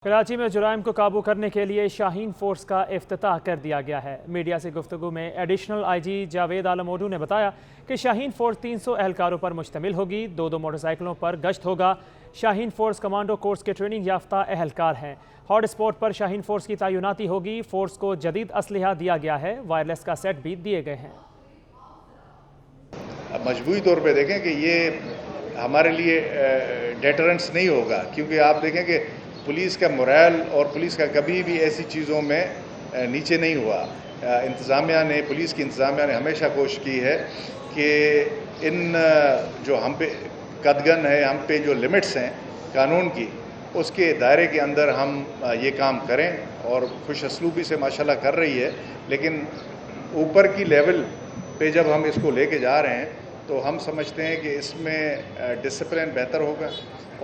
کراچی میں جرائم کو قابو کرنے کے لیے شاہین فورس کا افتتاح کر دیا گیا ہے۔ میڈیا سے گفتگو میں additional I G Javed Alam Odho نے بتایا کہ شاہین فورس 300 اہلکاروں پر مشتمل ہوگی، دو موٹر سائیکلوں پر گشت ہوگا۔ شاہین فورس کمانڈو کورس کے ٹریننگ یافتہ اہلکار ہیں۔ ہاٹ اسپاٹ پر شاہین فورس کی تعیناتی ہوگی۔ فورس کو جدید اسلحہ دیا گیا ہے، وائرلیس کا سیٹ بھی دیے گئے ہیں۔ مجموعی طور پہ دیکھیں کہ یہ ہمارے لیے ڈیٹرنس نہیں ہوگا، کیونکہ آپ دیکھیں کہ پولیس کا مورائل اور پولیس کا کبھی بھی ایسی چیزوں میں نیچے نہیں ہوا۔ پولیس کی انتظامیہ نے ہمیشہ کوشش کی ہے کہ ان جو ہم پہ قدغن ہے، ہم پہ جو لمٹس ہیں قانون کی، اس کے دائرے کے اندر ہم یہ کام کریں، اور خوش اسلوبی سے ماشاءاللہ کر رہی ہے۔ لیکن اوپر کی لیول پہ جب ہم اس کو لے کے جا رہے ہیں تو ہم سمجھتے ہیں کہ اس میں ڈسپلن بہتر ہوگا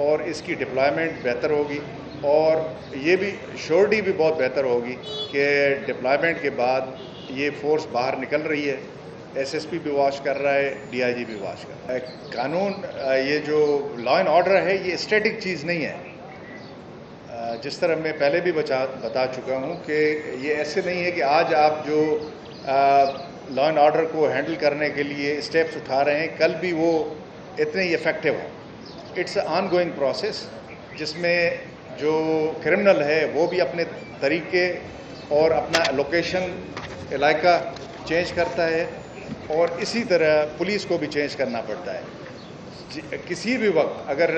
اور اس کی ڈپلائمنٹ بہتر ہوگی، اور یہ بھی شیورٹی بھی بہت بہتر ہوگی کہ ڈپلائمنٹ کے بعد یہ فورس باہر نکل رہی ہے، ایس ایس پی بھی واچ کر رہا ہے، ڈی آئی جی بھی واچ کر رہا ہے۔ قانون، یہ جو لا اینڈ آرڈر ہے، یہ اسٹیٹک چیز نہیں ہے۔ جس طرح میں پہلے بھی بتا چکا ہوں کہ یہ ایسے نہیں ہے کہ آج آپ جو لا اینڈ آرڈر کو ہینڈل کرنے کے لیے اسٹیپس اٹھا رہے ہیں کل بھی وہ اتنے ہی افیکٹو ہوں۔ It's a ongoing process, جس میں جو کرمنل ہے وہ بھی اپنے طریقے اور اپنا لوکیشن علاقہ چینج کرتا ہے، اور اسی طرح پولیس کو بھی چینج کرنا پڑتا ہے۔ کسی بھی وقت اگر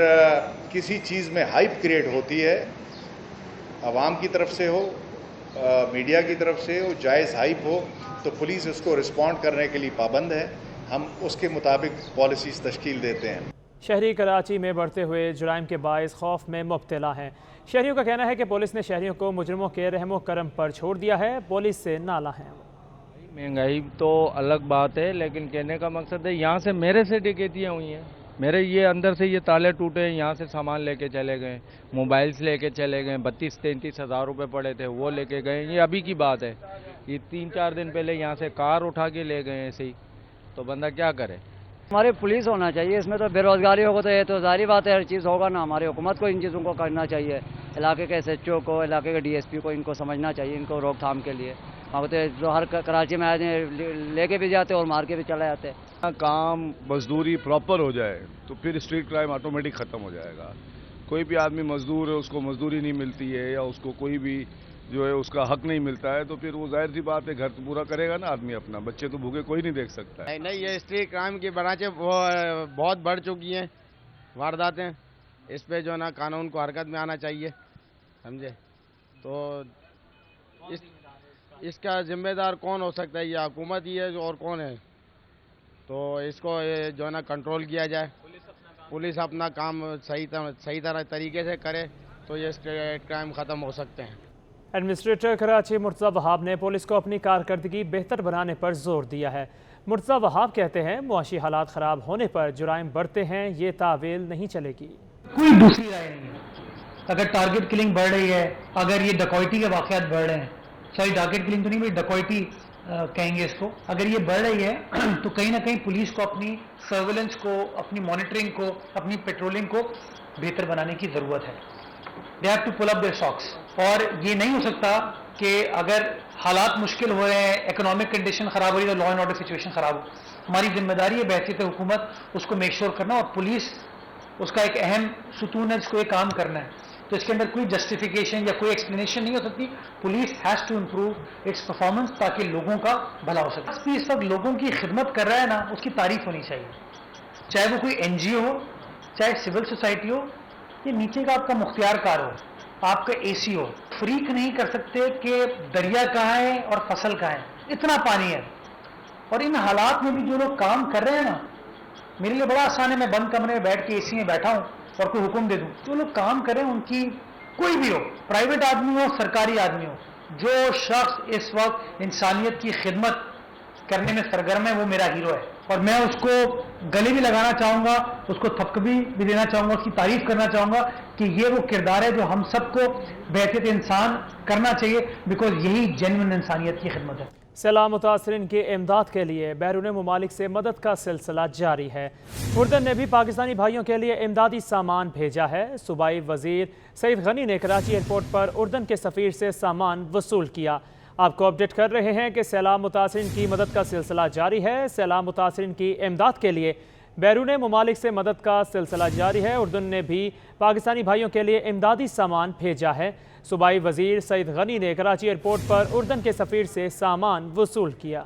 کسی چیز میں ہائپ کریٹ ہوتی ہے، عوام کی طرف سے ہو، میڈیا کی طرف سے ہو، جائز ہائپ ہو، تو پولیس اس کو رسپونڈ کرنے کے لیے پابند ہے۔ ہم اس کے مطابق پالیسیز تشکیل دیتے ہیں۔ شہری کراچی میں بڑھتے ہوئے جرائم کے باعث خوف میں مبتلا ہیں۔ شہریوں کا کہنا ہے کہ پولیس نے شہریوں کو مجرموں کے رحم و کرم پر چھوڑ دیا ہے، پولیس سے نالاں ہیں۔ مہنگائی تو الگ بات ہے، لیکن کہنے کا مقصد ہے یہاں سے میرے سے ڈکیتیاں ہوئی ہیں، میرے یہ اندر سے یہ تالے ٹوٹے ہیں، یہاں سے سامان لے کے چلے گئے، موبائلز لے کے چلے گئے، 32-33 ہزار روپے پڑے تھے وہ لے کے گئے۔ یہ ابھی کی بات ہے، یہ 3-4 دن پہلے یہاں سے کار اٹھا کے لے گئے ایسے ہی، تو بندہ کیا کرے۔ ہماری پولیس ہونا چاہیے، اس میں تو بے روزگاری ہوگا تو یہ تو ظاہری بات ہے، ہر چیز ہوگا نا۔ ہماری حکومت کو ان چیزوں کو کرنا چاہیے، علاقے کے ایس ایچ او کو، علاقے کے ڈی ایس پی کو، ان کو سمجھنا چاہیے، ان کو روک تھام کے لیے۔ جو ہر کراچی میں آئے لے کے بھی جاتے اور مار کے بھی چلے جاتے۔ کام مزدوری پراپر ہو جائے تو پھر اسٹریٹ کرائم آٹومیٹک ختم ہو جائے گا۔ کوئی بھی آدمی مزدور ہے، اس کو مزدوری نہیں ملتی ہے، یا اس کو کوئی بھی جو ہے اس کا حق نہیں ملتا ہے، تو پھر وہ ظاہر سی بات ہے گھر تو پورا کرے گا نا آدمی اپنا، بچے تو بھوکے کوئی نہیں دیکھ سکتا ہے۔ نہیں، یہ اسٹریٹ کرائم کی برانچیں بہت بڑھ چکی ہیں، وارداتیں، اس پہ جو ہے نا قانون کو حرکت میں آنا چاہیے، سمجھے۔ تو اس کا ذمہ دار کون ہو سکتا ہے؟ یہ حکومت ہی ہے اور کون ہے؟ تو اس کو جو ہے نا کنٹرول کیا جائے، پولیس اپنا کام صحیح طریقے سے کرے تو یہ اسٹریٹ کرائم ختم ہو سکتے ہیں۔ ایڈمنسٹریٹر کراچی مرتضی وہاب نے پولیس کو اپنی کارکردگی بہتر بنانے پر زور دیا ہے۔ مرتضی وہاب کہتے ہیں معاشی حالات خراب ہونے پر جرائم بڑھتے ہیں، یہ تعویل نہیں چلے گی۔ کوئی دوسری رائے نہیں ہے۔ اگر ٹارگٹ کلنگ بڑھ رہی ہے، اگر یہ ڈکوئٹی کے واقعات بڑھ رہے ہیں، سوری ٹارگٹ کلنگ تو نہیں بھائی، ڈکوئٹی کہیں گے اس کو، اگر یہ بڑھ رہی ہے تو کہیں نہ کہیں پولیس کو اپنی سرویلنس کو، اپنی مانیٹرنگ کو، اپنی پیٹرولنگ کو بہتر بنانے کی ضرورت ہے۔ They have to pull up their socks. اور یہ نہیں ہو سکتا کہ اگر حالات مشکل ہو رہے ہیں، اکنامک کنڈیشن خراب ہو رہی ہے تو لا اینڈ آرڈر سچویشن خراب ہو۔ ہماری ذمہ داری ہے بحیثیت حکومت اس کو میک شور کرنا، اور پولیس اس کا ایک اہم ستون ہے جس کو یہ کام کرنا ہے۔ تو اس کے اندر کوئی جسٹیفیکیشن یا کوئی ایکسپلینیشن نہیں ہو سکتی۔ Police has to improve its performance تاکہ لوگوں کا بھلا ہو سکے۔ اس وقت لوگوں کی خدمت کر رہا ہے نا، اس کی تعریف ہونی چاہیے، چاہے وہ کوئی این جی او ہو، چاہے سول سوسائٹی ہو، یہ نیچے کا آپ کا مختار کار ہو، آپ کا اے سی ہو۔ فریق نہیں کر سکتے کہ دریا کہاں ہے اور فصل کہاں ہے، اتنا پانی ہے۔ اور ان حالات میں بھی جو لوگ کام کر رہے ہیں نا، میرے لیے بڑا آسان ہے، میں بند کمرے میں بیٹھ کے اے سی میں بیٹھا ہوں اور کوئی حکم دے دوں۔ جو لوگ کام کریں ان کی، کوئی بھی ہو، پرائیویٹ آدمی ہو، سرکاری آدمی ہو، جو شخص اس وقت انسانیت کی خدمت کرنے میں سرگرم ہے وہ میرا ہیرو ہے۔ اور میں اس کو گلے بھی لگانا چاہوں گا, اس کو تھپکی بھی دینا چاہوں گا, اس کی تعریف کرنا چاہوں گا کہ یہ وہ کردار ہے جو ہم سب کو بحیثیت انسان کرنا چاہیے, بیکاز یہی جینوئن انسانیت کی خدمت ہے. سیلاب متاثرین کی امداد کے لیے بیرون ممالک سے مدد کا سلسلہ جاری ہے. اردن نے بھی پاکستانی بھائیوں کے لیے امدادی سامان بھیجا ہے. صوبائی وزیر سعید غنی نے کراچی ایئرپورٹ پر اردن کے سفیر سے سامان وصول کیا. آپ کو اپڈیٹ کر رہے ہیں کہ سیلاب متاثرین کی مدد کا سلسلہ جاری ہے. سیلاب متاثرین کی امداد کے لیے بیرون ممالک سے مدد کا سلسلہ جاری ہے. اردن نے بھی پاکستانی بھائیوں کے لیے امدادی سامان بھیجا ہے. صوبائی وزیر سعید غنی نے کراچی ایئرپورٹ پر اردن کے سفیر سے سامان وصول کیا.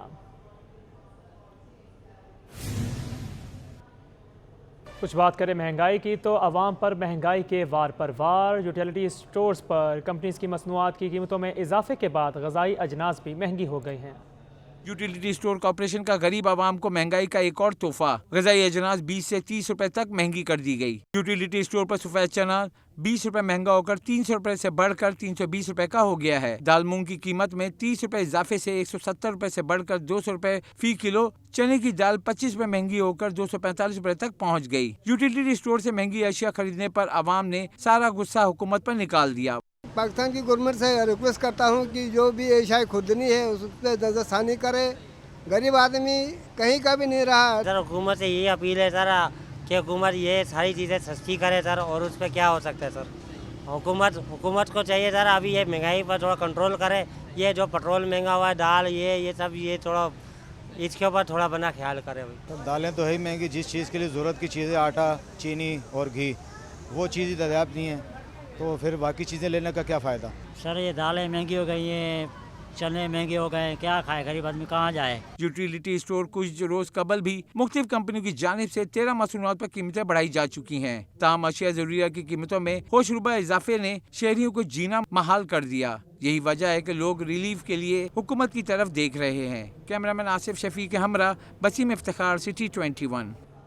کچھ بات کریں مہنگائی کی تو عوام پر مہنگائی کے وار پر وار. یوٹیلیٹی سٹورز پر کمپنیز کی مصنوعات کی قیمتوں میں اضافے کے بعد غذائی اجناس بھی مہنگی ہو گئی ہیں. یوٹیلیٹی سٹور کارپوریشن کا غریب عوام کو مہنگائی کا ایک اور تحفہ, غذائی اجناس 20 سے 30 روپے تک مہنگی کر دی گئی. یوٹیلیٹی سٹور پر سفید چنا 20 روپے مہنگا ہو کر 300 روپے سے بڑھ کر 320 روپے کا ہو گیا ہے. دال مونگ کی قیمت میں 30 روپے اضافے سے 170 روپے سے بڑھ کر 200 روپے فی کلو. چنے کی دال 25 روپے مہنگی ہو کر 245 روپے تک پہنچ گئی. یوٹیلیٹی سٹور سے مہنگی اشیاء خریدنے پر عوام نے سارا غصہ حکومت پر نکال دیا. پاکستان کی گورنمنٹ سے ریکویسٹ کرتا ہوں کہ جو بھی اشیاء خوردنی ہے اس پہ نظر ثانی کرے. غریب آدمی کہیں کا بھی نہیں رہا. سر حکومت سے یہی اپیل ہے سر کہ حکومت یہ ساری چیزیں سستی کرے سر, اور اس پہ کیا ہو سکتا ہے سر. حکومت کو چاہیے سر ابھی یہ مہنگائی پر تھوڑا کنٹرول کرے. یہ جو پیٹرول مہنگا ہوا ہے, دال یہ سب یہ تھوڑا اس کے اوپر تھوڑا بنا خیال کرے. دالیں تو ہے ہی مہنگی, جس چیز کے لیے ضرورت کی چیزیں آٹا چینی اور گھی وہ چیزیں دریافت نہیں ہیں, تو پھر باقی چیزیں لینے کا کیا فائدہ. سر یہ دالیں مہنگی ہو گئی ہیں, چنے مہنگے ہو گئے, کیا کھائے غریب آدمی, کہاں جائے. یوٹیلیٹی سٹور کچھ روز قبل بھی مختلف کمپنیوں کی جانب سے 13 مصنوعات پر قیمتیں بڑھائی جا چکی ہیں. تاہم اشیاء ضروریات کی قیمتوں میں ہوش ربا اضافے نے شہریوں کو جینا محال کر دیا. یہی وجہ ہے کہ لوگ ریلیف کے لیے حکومت کی طرف دیکھ رہے ہیں. کیمرہ مین آصف شفیع کے ہمراہ بسیم افتخار, سٹی 21.